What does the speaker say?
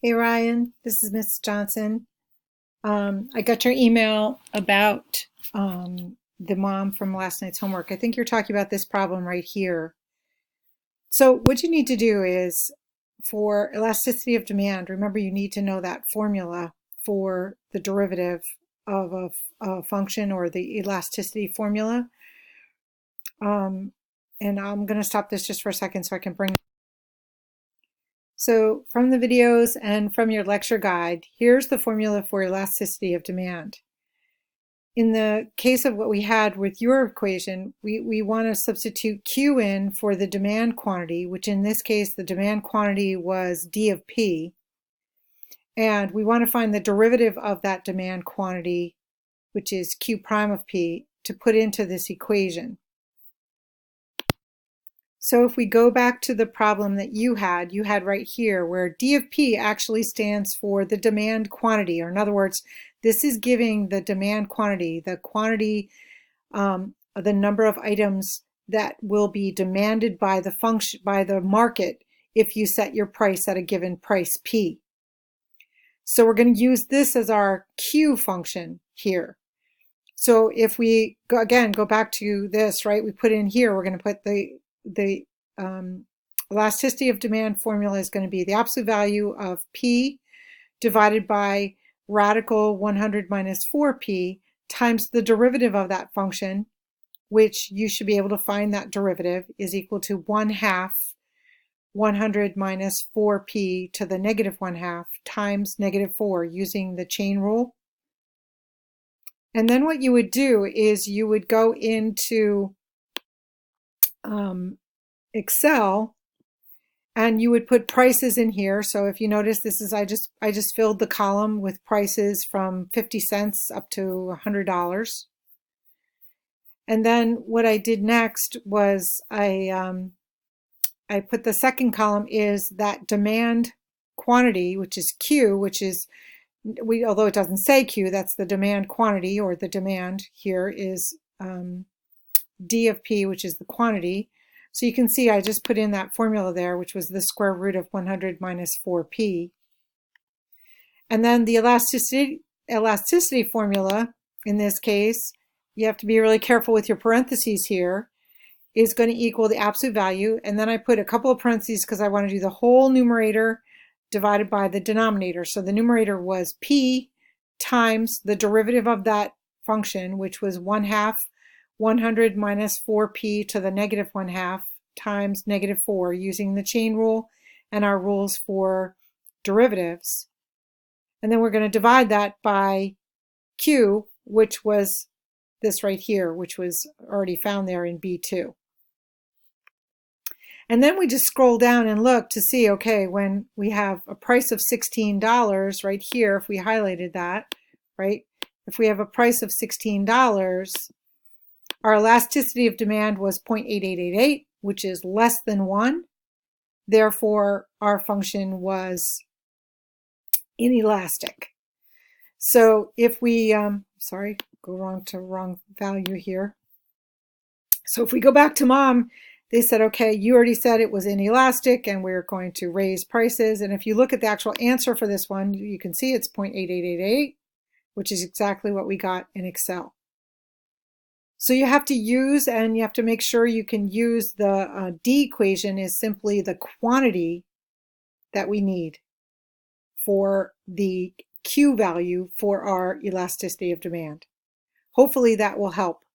Hey Ryan, this is Miss Johnson. I got your email about the mom from last night's homework. I think you're talking about this problem right here. So what you need to do is for elasticity of demand, remember you need to know that formula for the derivative of a function or the elasticity formula. And I'm going to stop this just for a second so I can bring. So from the videos and from your lecture guide, here's the formula for elasticity of demand. In the case of what we had with your equation, we want to substitute Q in for the demand quantity, which in this case, the demand quantity was D of P. And we want to find the derivative of that demand quantity, which is Q prime of P, to put into this equation. So if we go back to the problem that you had right here where D of P actually stands for the demand quantity, or in other words, this is giving the demand quantity, the quantity, the number of items that will be demanded by the function, by the market if you set your price at a given price P. So we're going to use this as our Q function here. So if we go back to this, right, we put in here, we're going to put the elasticity of demand formula is going to be the absolute value of P divided by radical 100 minus 4P times the derivative of that function, which you should be able to find that derivative is equal to 1/2 100 minus 4P to the negative 1/2 times -4 using the chain rule. And then what you would do is you would go into Excel and you would put prices in here. So if you notice, this is I just filled the column with prices from 50 cents up to $100. And then what I did next was I put the second column is that demand quantity, which is Q, which is although it doesn't say Q, that's the demand quantity, or the demand here is D of P, which is the quantity. So you can see I just put in that formula there, which was the square root of 100 minus 4P. And then the elasticity formula, in this case, you have to be really careful with your parentheses here, is going to equal the absolute value. And then I put a couple of parentheses because I want to do the whole numerator divided by the denominator. So the numerator was P times the derivative of that function, which was 1/2 100 minus 4P to the negative 1/2 times -4 using the chain rule and our rules for derivatives. And then we're going to divide that by Q, which was this right here, which was already found there in B2. And then we just scroll down and look to see, okay, when we have a price of $16 right here, if we highlighted that, right? If we have a price of $16, our elasticity of demand was 0.8888, which is less than 1. Therefore, our function was inelastic. So if we, wrong value here. So if we go back to mom, they said, okay, you already said it was inelastic and we're going to raise prices. And if you look at the actual answer for this one, you can see it's 0.8888, which is exactly what we got in Excel. So you have to use, and you have to make sure you can use the D equation is simply the quantity that we need for the Q value for our elasticity of demand. Hopefully that will help.